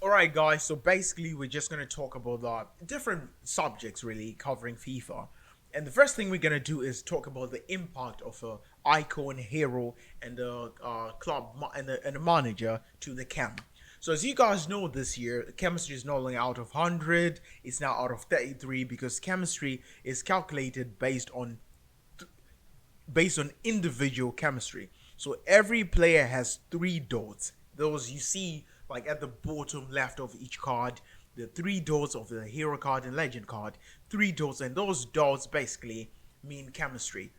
Alright guys, so basically we're just going to talk about different subjects really covering FIFA. And the first thing we're going to do is talk about the impact of a icon, hero, and the and the manager to the Chem. So as you guys know, this year chemistry is not only out of 100, it's now out of 33 because chemistry is calculated based on individual chemistry. So every player has three dots. Those you see like at the bottom left of each card, the three dots of the hero card and legend card, three dots, and those dots basically mean chemistry.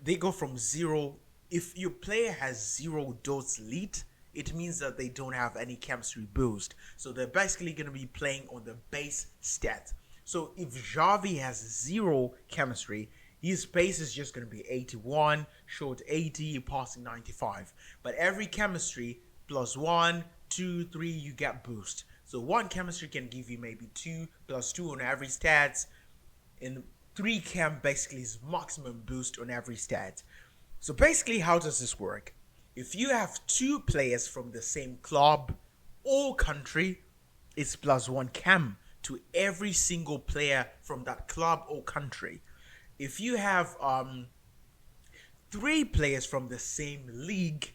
They go from zero. If your player has zero dots lead, it means that they don't have any chemistry boost. So they're basically going to be playing on the base stat. So if Javi has zero chemistry, his base is just going to be 81, short 80, passing 95. But every chemistry plus 1, 2, 3, you get boost. So one chemistry can give you maybe 2 plus 2 on every stats. And 3 chem basically is maximum boost on every stat. So basically, how does this work? If you have 2 players from the same club or country, it's plus 1 chem to every single player from that club or country. If you have 3 players from the same league,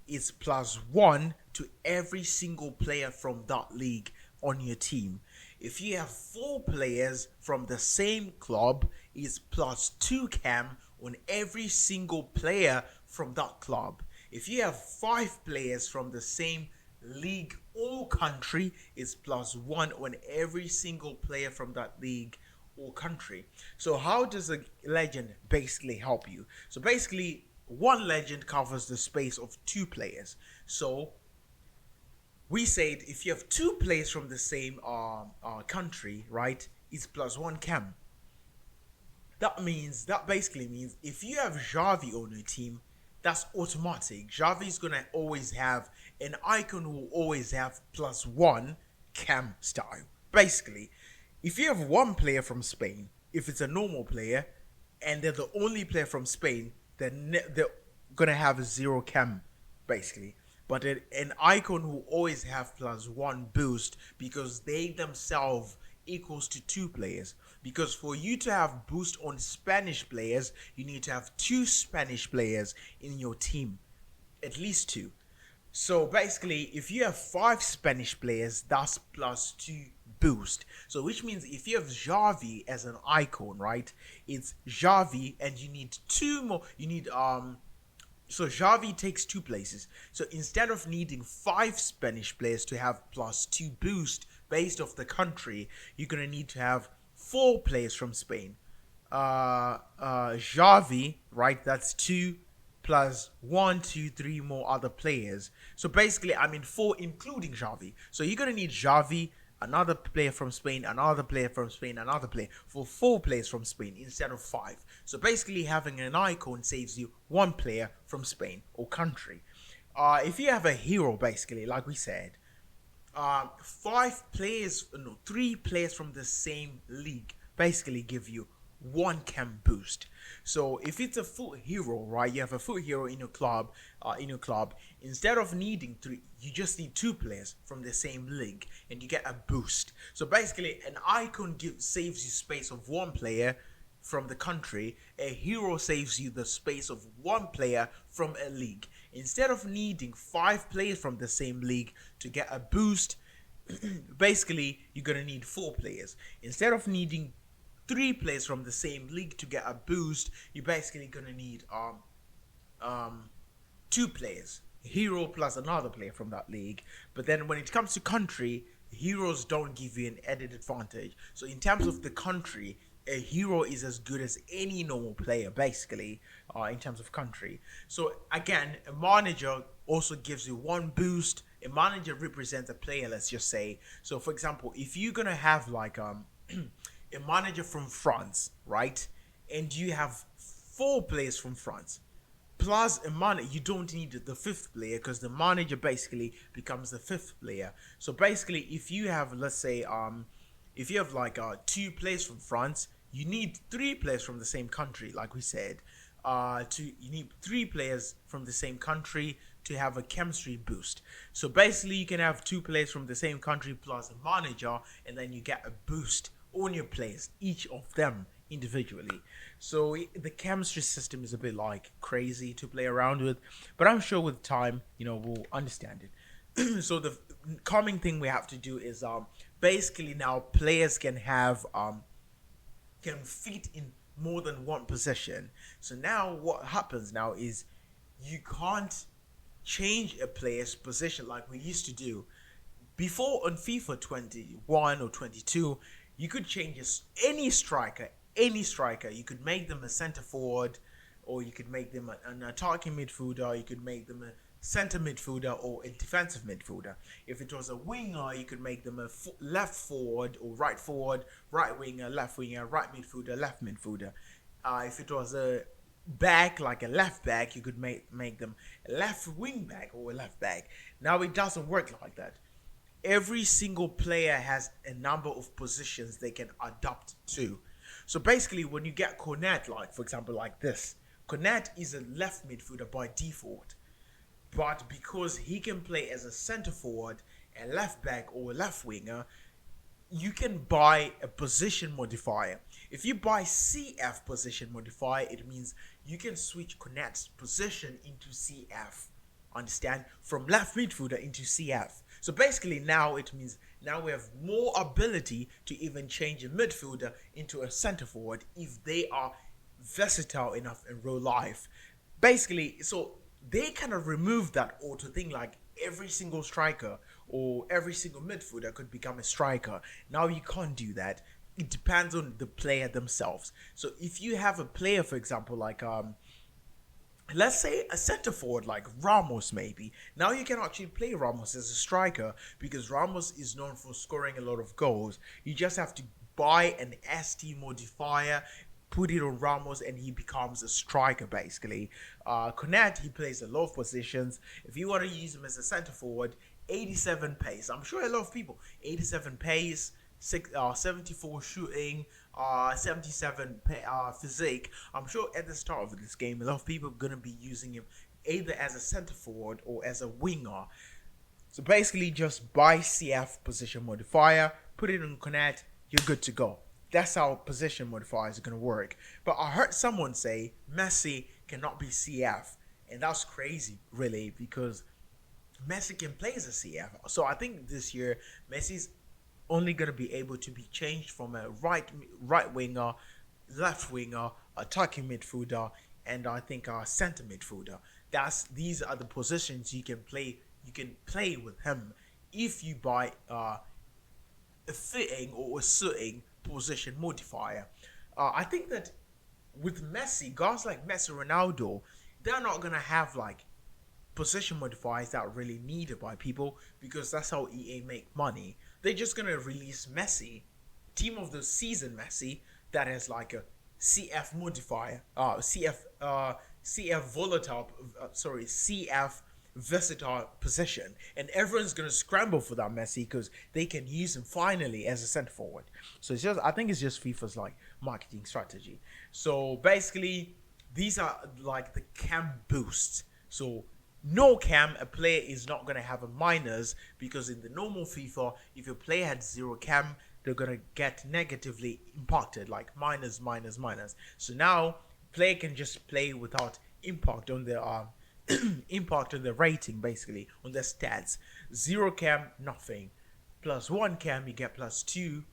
it's plus 1 to every single player from that league on your team. If you have 4 players from the same club, it's plus 2 chem on every single player from that club. If you have 5 players from the same league or country, it's plus 1 on every single player from that league or country. So how does a legend basically help you? So basically, one legend covers the space of 2 players. So we said if you have 2 players from the same country, right, it's plus 1 chem. That basically means if you have Javi on your team, that's automatic. Javi is gonna always have an icon who will always have plus 1 chem style. Basically, if you have one player from Spain, if it's a normal player, and they're the only player from Spain, then they're gonna have 0 chem, basically. But an icon will always have plus 1 boost because they themselves equals to 2 players. Because for you to have boost on Spanish players, you need to have 2 Spanish players in your team, at least 2. So basically, if you have 5 Spanish players, that's plus 2 boost. So which means if you have Javi as an icon, right? It's Javi and you need 2 more. You need so Javi takes 2 places. So instead of needing 5 Spanish players to have plus 2 boost based off the country, you're gonna need to have 4 players from Spain. Javi, right? That's 2 plus 1, 2, 3 more other players. So basically, 4 including Javi. So you're gonna need Javi, another player from Spain, another player from Spain, another player, for 4 players from Spain instead of 5. So basically having an icon saves you 1 player from Spain or country. If you have a hero, basically, like we said, 3 players from the same league basically give you 1 chem boost. So if it's a full hero, right, you have a full hero in your club, instead of needing 3, you just need 2 players from the same league and you get a boost. So basically an icon saves you space of 1 player from the country. A hero saves you the space of 1 player from a league. Instead of needing 5 players from the same league to get a boost, basically you're gonna need 4 players. Instead of needing 3 players from the same league to get a boost, you're basically gonna need 2 players, hero plus another player from that league. But then when it comes to country, heroes don't give you an added advantage. So in terms of the country, a hero is as good as any normal player, basically, in terms of country. So again, a manager also gives you 1 boost. A manager represents a player, let's just say. So for example, if you're gonna have like a manager from France, right? And you have 4 players from France. Plus a manager, you don't need the 5th player because the manager basically becomes the 5th player. So basically, if you have, let's say, if you have like 2 players from France, you need 3 players from the same country, like we said. you need 3 players from the same country to have a chemistry boost. So basically, you can have 2 players from the same country plus a manager, and then you get a boost on your players, each of them individually. So the chemistry system is a bit like crazy to play around with, but I'm sure with time, we'll understand it. So the coming thing we have to do is basically now players can fit in more than one position. So now what happens now is you can't change a player's position like we used to do. Before on FIFA 21 or 22, you could change any striker, You could make them a center forward, or you could make them an attacking midfielder, you could make them a center midfielder or a defensive midfielder. If it was a winger, you could make them a left forward or right winger, left winger, right midfielder, left midfielder. If it was a back, like a left back, you could make them a left wing back or a left back. Now it doesn't work like that. Every single player has a number of positions they can adapt to. So basically, when you get Cornet, like for example, like this, Cornet is a left midfielder by default. But because he can play as a center forward, a left back, or a left winger, you can buy a position modifier. If you buy CF position modifier, it means you can switch Cornet's position into CF. Understand? From left midfielder into CF. So basically now it means now we have more ability to even change a midfielder into a center forward if they are versatile enough in real life. Basically, so they kind of remove that auto thing, like every single striker or every single midfielder could become a striker. Now you can't do that. It depends on the player themselves. So if you have a player, for example, like let's say a center forward like Ramos, maybe. Now you can actually play Ramos as a striker because Ramos is known for scoring a lot of goals. You just have to buy an ST modifier, put it on Ramos, and he becomes a striker basically. Cornet, he plays a lot of positions. If you want to use him as a center forward, 87 pace. I'm sure a lot of people, 87 pace, 74 shooting, 77 physique. I'm sure at the start of this game, a lot of people are going to be using him either as a center forward or as a winger. So basically, just buy CF position modifier, put it on Connect, you're good to go. That's how position modifiers are going to work. But I heard someone say Messi cannot be CF. And that's crazy, really, because Messi can play as a CF. So I think this year, Messi's only going to be able to be changed from a right winger, left winger, attacking midfielder, and I think a center midfielder. These are the positions you can play. You can play with him if you buy a fitting or a suiting position modifier. I think that with Messi, guys like Messi, Ronaldo, they're not gonna have like position modifiers that are really needed by people because that's how EA make money. They're just gonna release Messi, team of the season Messi, that has like a CF modifier, CF volatile, CF versatile position, and everyone's gonna scramble for that Messi because they can use him finally as a center forward. So I think it's just FIFA's like marketing strategy. So basically, these are like the chem boosts. So no chem, a player is not gonna have a minus because in the normal FIFA, if a player had 0 chem, they're gonna get negatively impacted, like minus, minus, minus. So now player can just play without impact on their impact on the rating, basically on their stats. 0 chem, nothing. +1 chem, you get +2.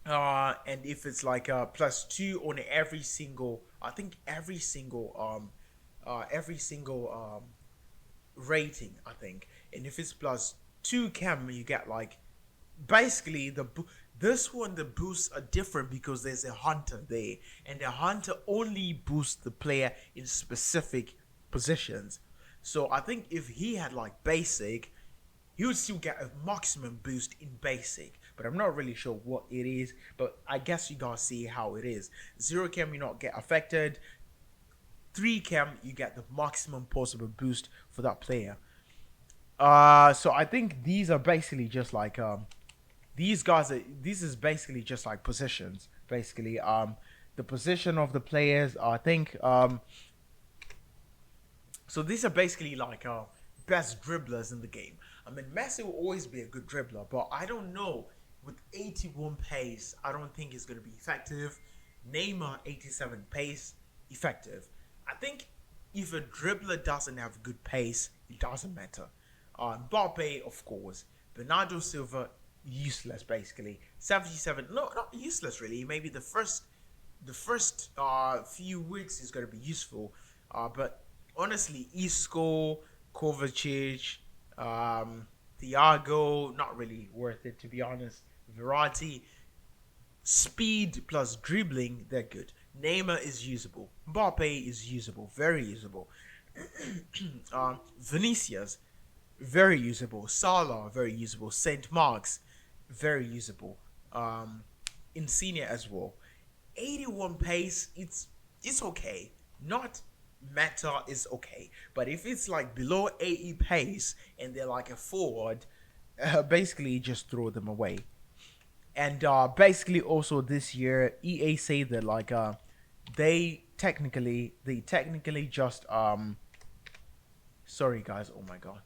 And if it's like a +2 on every single, I think every single rating, I think. And if it's +2 chem, you get like basically the boosts are different because there's a hunter there, and the hunter only boosts the player in specific positions. So I think if he had like basic, he would still get a maximum boost in basic, but I'm not really sure what it is. But I guess you guys see how it is. 0 chem, you not get affected. 3 chem, you get the maximum possible boost for that player. So I think these are basically just like this is basically just like positions basically. the position of the players. I think so these are basically like best dribblers in the game. I mean, Messi will always be a good dribbler, but I don't know. With 81 pace, I don't think it's going to be effective. Neymar, 87 pace, effective. I think if a dribbler doesn't have good pace, it doesn't matter. Mbappe, of course. Bernardo Silva, useless basically. 77, no, not useless really. Maybe the first few weeks is going to be useful. But honestly, Isco, Kovacic, Thiago, not really worth it to be honest. Verratti, speed plus dribbling, they're good. Neymar is usable. Mbappe is usable, very usable. Vinicius, very usable. Salah, very usable. Saint Marks, very usable. Insigne as well. 81 pace, it's okay. Not meta is okay, but if it's like below 80 pace and they're like a forward, basically just throw them away. And basically also this year EA say that like they technically just sorry guys, oh my god,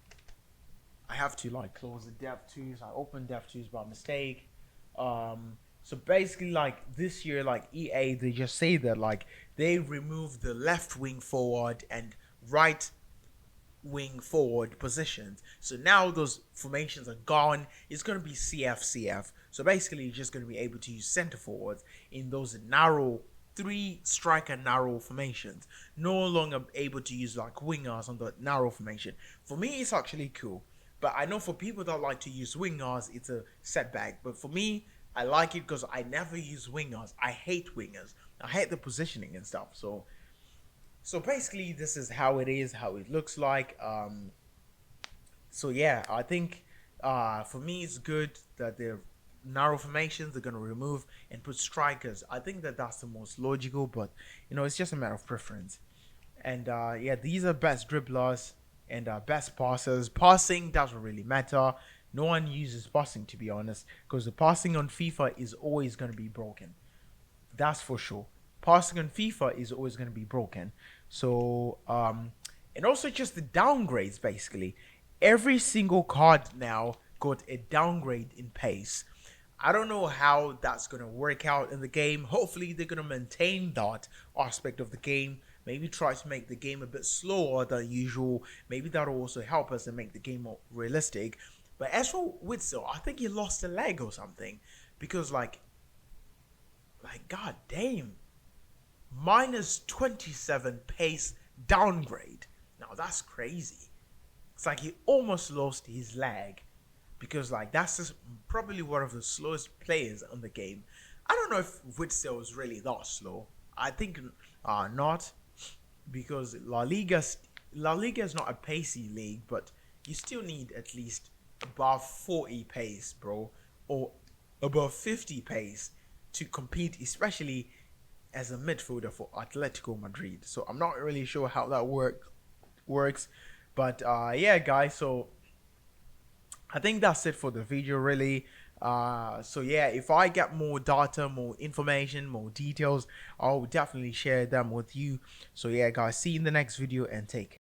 I have to like close the dev2s. I opened dev2s by mistake. So basically like this year like EA they just say that like they removed the left wing forward and right wing forward positions. So now those formations are gone. It's going to be CF. So basically you're just going to be able to use center forwards in those narrow three striker narrow formations. No longer able to use like wingers on the narrow formation. For me it's actually cool. But I know for people that like to use wingers, it's a setback. But for me, I like it because I never use wingers. I hate wingers. I hate the positioning and stuff. So basically, this is how it is, how it looks like. So yeah, I think for me it's good that they're narrow formations. They're gonna remove and put strikers. I think that that's the most logical, but it's just a matter of preference. And yeah, these are best dribblers and best passers. Passing doesn't really matter. No one uses passing to be honest, because the passing on FIFA is always gonna be broken. That's for sure. Passing on FIFA is always going to be broken. So, and also just the downgrades basically. Every single card now got a downgrade in pace. I don't know how that's going to work out in the game. Hopefully, they're going to maintain that aspect of the game. Maybe try to make the game a bit slower than usual. Maybe that'll also help us and make the game more realistic. But as for Witzel, I think he lost a leg or something. Because, like god damn, minus 27 pace downgrade. Now that's crazy. It's like he almost lost his leg, because like that's just probably one of the slowest players on the game. I don't know if Witzel is really that slow. I think not, because La Liga is not a pacey league, but you still need at least above 40 pace, bro, or above 50 pace to compete, especially as a midfielder for Atletico Madrid. So I'm not really sure how that works, but yeah, guys. So I think that's it for the video, really. So yeah, if I get more data, more information, more details, I'll definitely share them with you. So yeah, guys, see you in the next video and take care.